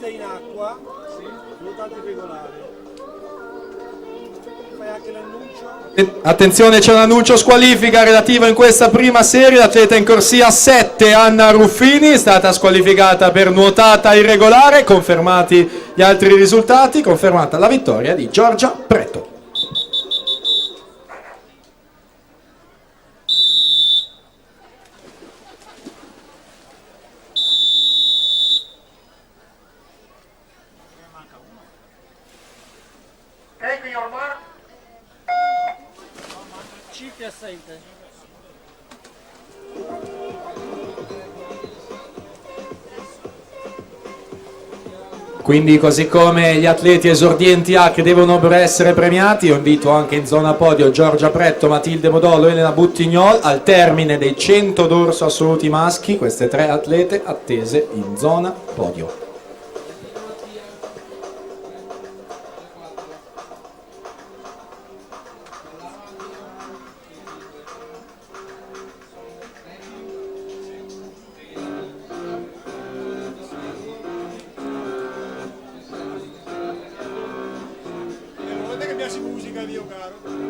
nuotate in acqua, nuotate regolari. Fai anche l'annuncio. Attenzione, c'è un annuncio squalifica relativo in questa prima serie. L'atleta in corsia 7, Anna Ruffini, è stata squalificata per nuotata irregolare. Confermati gli altri risultati, confermata la vittoria di Giorgia Pretto. Cipi assente. Quindi, così come gli atleti esordienti A che devono essere premiati, io invito anche in zona podio Giorgia Pretto, Matilde Modolo, Elena Buttignol. Al termine dei 100 dorso assoluti maschi, queste tre atlete attese in zona podio. Non è che piace musica, mio caro.